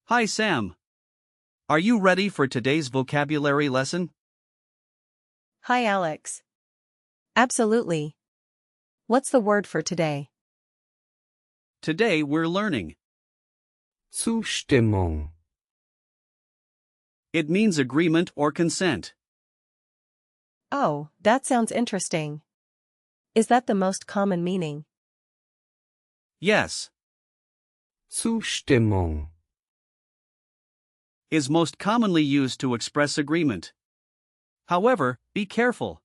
Hi Sam. Are you ready for today's vocabulary lesson? Hi Alex. Absolutely. What's the word for today? Today we're learning. Zustimmung. It means agreement or consent. Oh, that sounds interesting. Is that the most common meaning? Yes. Zustimmung. Is most commonly used to express agreement. However, be careful.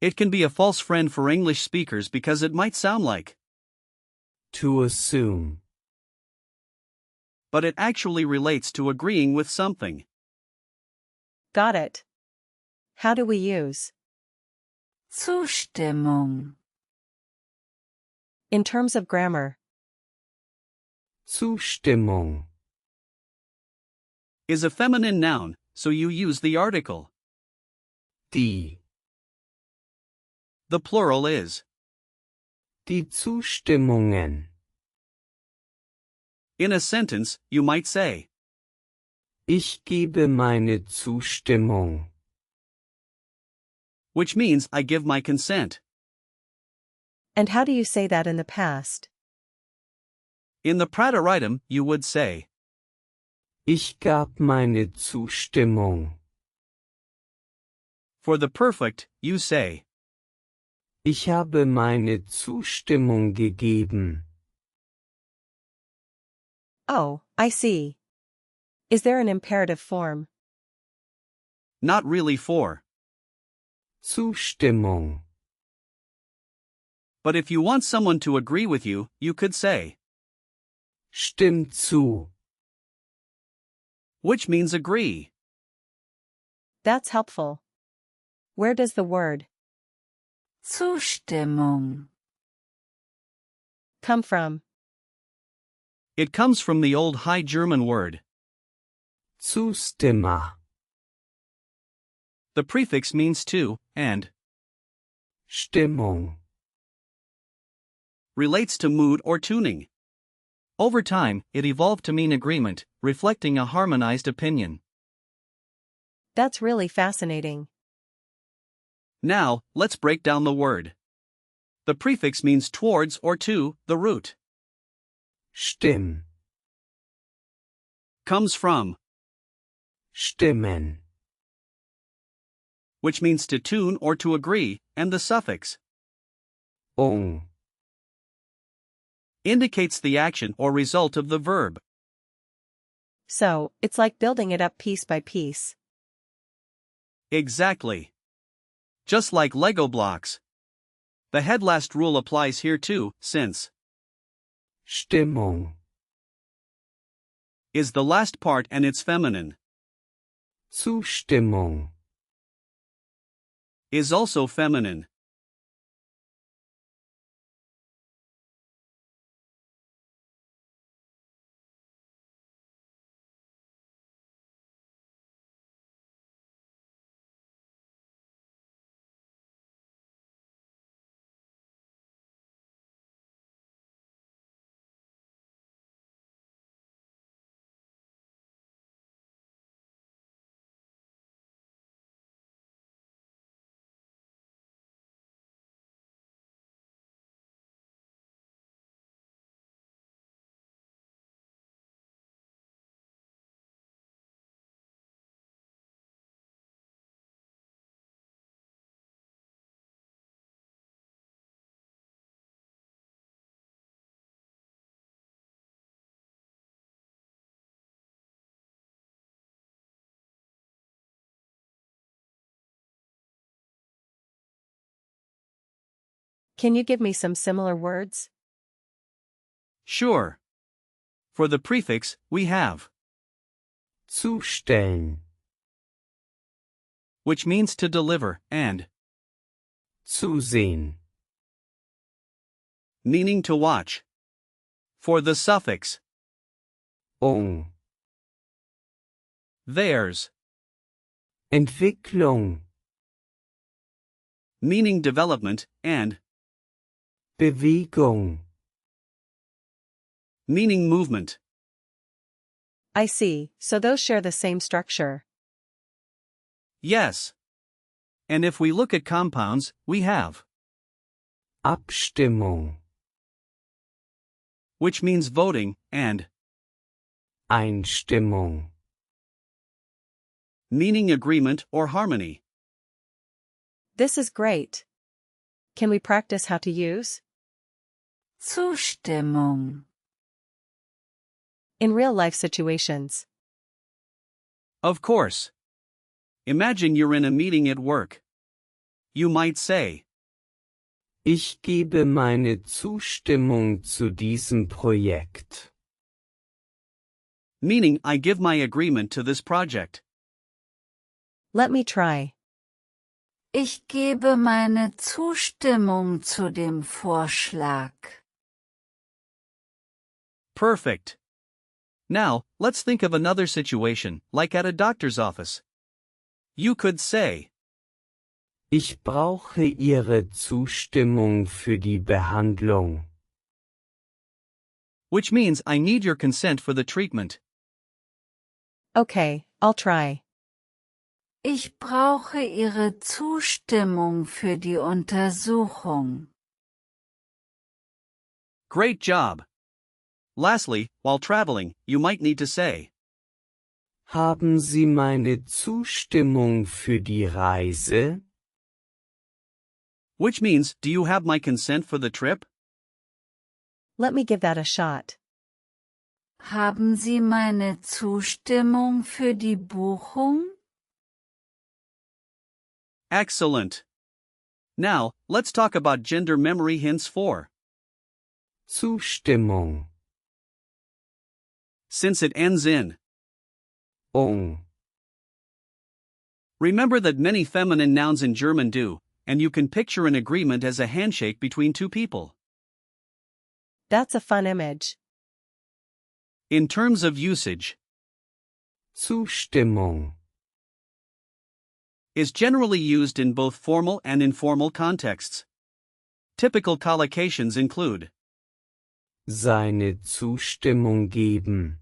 It can be a false friend for English speakers because it might sound like, To assume. but it actually relates to agreeing with something. Got it. How do we use? Zustimmung. In terms of grammar. Zustimmung. Is a feminine noun, so you use the article. Die. The plural is. Die Zustimmungen. In a sentence, you might say, Ich gebe meine Zustimmung. which means I give my consent. And how do you say that in the past? In the Präteritum, you would say, Ich gab meine Zustimmung. for the perfect, you say, Ich habe meine Zustimmung gegeben. Oh, I see. Is there an imperative form? not really for. Zustimmung. But if you want someone to agree with you, you could say, Stimmt zu. which means agree. That's helpful. Where does the word Zustimmung. come from? It comes from the old High German word. Zustimmer. The prefix means to, and, Stimmung. relates to mood or tuning. Over time, it evolved to mean agreement, reflecting a harmonized opinion. That's really fascinating. Now, let's break down the word. The prefix means towards or to, the root. Stimm. Comes from, Stimmen. which means to tune or to agree, and the suffix Ung. indicates the action or result of the verb. So, it's like building it up piece by piece. Exactly. Just like Lego blocks. The head last rule applies here too, since Stimmung. is the last part and it's feminine. Zustimmung. Is also feminine. Can you give me some similar words? Sure. For the prefix, we have, Zustellen. which means to deliver, and, Zusehen. meaning to watch. For the suffix, Ung. theirs, Entwicklung. meaning development, and, Bewegung. meaning movement. I see, so those share the same structure. Yes. And if we look at compounds, we have Abstimmung, which means voting, and Einstimmung, meaning agreement or harmony. This is great. Can we practice how to use? Zustimmung. In real-life situations. Of course. Imagine you're in a meeting at work. You might say, Ich gebe meine Zustimmung zu diesem Projekt. meaning I give my agreement to this project. Let me try. Ich gebe meine Zustimmung zu dem Vorschlag. Perfect. Now, let's think of another situation, like at a doctor's office. You could say, Ich brauche Ihre Zustimmung für die Behandlung. which means I need your consent for the treatment. Okay, I'll try. Ich brauche Ihre Zustimmung für die Untersuchung. Great job. Lastly, while traveling, you might need to say, Haben Sie meine Zustimmung für die Reise? which means, do you have my consent for the trip? Let me give that a shot. Haben Sie meine Zustimmung für die Buchung? Excellent. Now, let's talk about gender memory hints for. Zustimmung, Since it ends in. Remember that many feminine nouns in German do, and you can picture an agreement as a handshake between two people. That's a fun image. In terms of usage, Zustimmung, is generally used in both formal and informal contexts. Typical collocations include seine Zustimmung geben.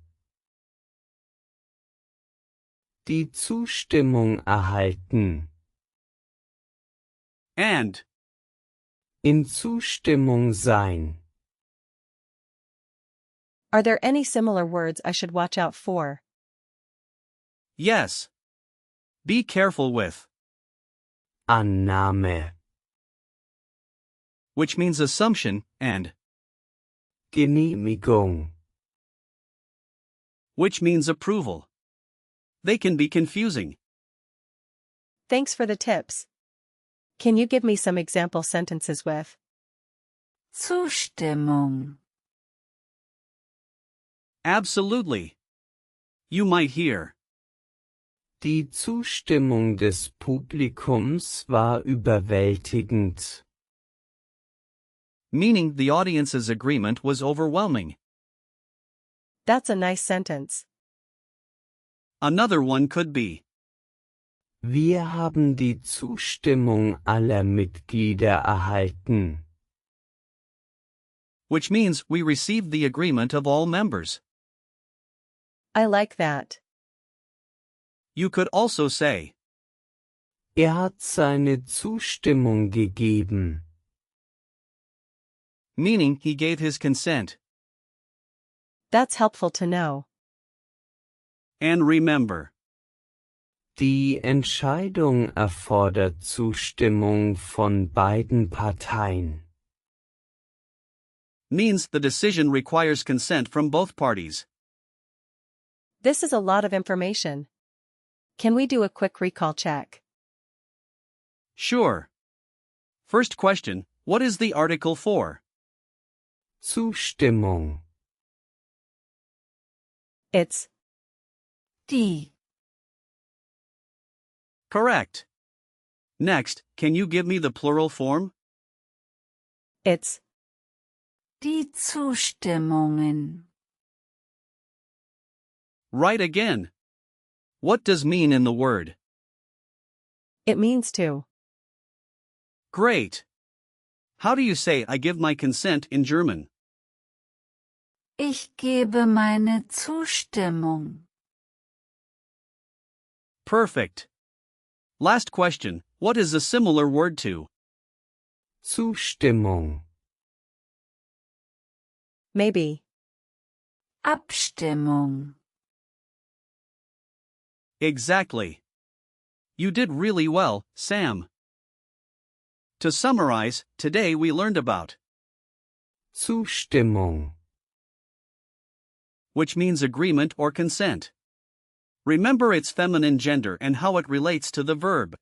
Die Zustimmung erhalten. and. In Zustimmung sein. Are there any similar words I should watch out for? Yes. Be careful with, Annahme. which means assumption, and, Genehmigung. which means approval. They can be confusing. Thanks for the tips. Can you give me some example sentences with Zustimmung. Absolutely. You might hear, Die Zustimmung des Publikums war überwältigend. meaning the audience's agreement was overwhelming. That's a nice sentence. Another one could be, Wir haben die Zustimmung aller Mitglieder erhalten. which means we received the agreement of all members. I like that. You could also say, Hat seine Zustimmung gegeben. meaning he gave his consent. That's helpful to know. And remember, Die Entscheidung erfordert Zustimmung von beiden Parteien. means the decision requires consent from both parties. This is a lot of information. Can we do a quick recall check? Sure. First question, what is the article for? Zustimmung. It's Die. Correct. Next, can you give me the plural form? it's Die Zustimmungen. Right again. What does mean in the word? it means to. Great. How do you say I give my consent in German? Ich gebe meine Zustimmung. Perfect. Last question. What is a similar word to? Zustimmung. Maybe. Abstimmung. Exactly. You did really well, Sam. To summarize, today we learned about Zustimmung. which means agreement or consent. Remember its feminine gender and how it relates to the verb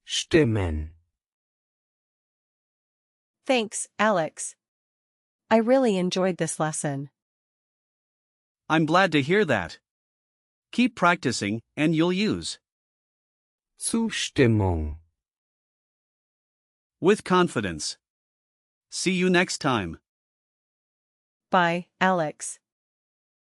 Stimmen. Thanks, Alex. I really enjoyed this lesson. I'm glad to hear that. Keep practicing, and you'll use Zustimmung. with confidence. See you next time. Bye, Alex.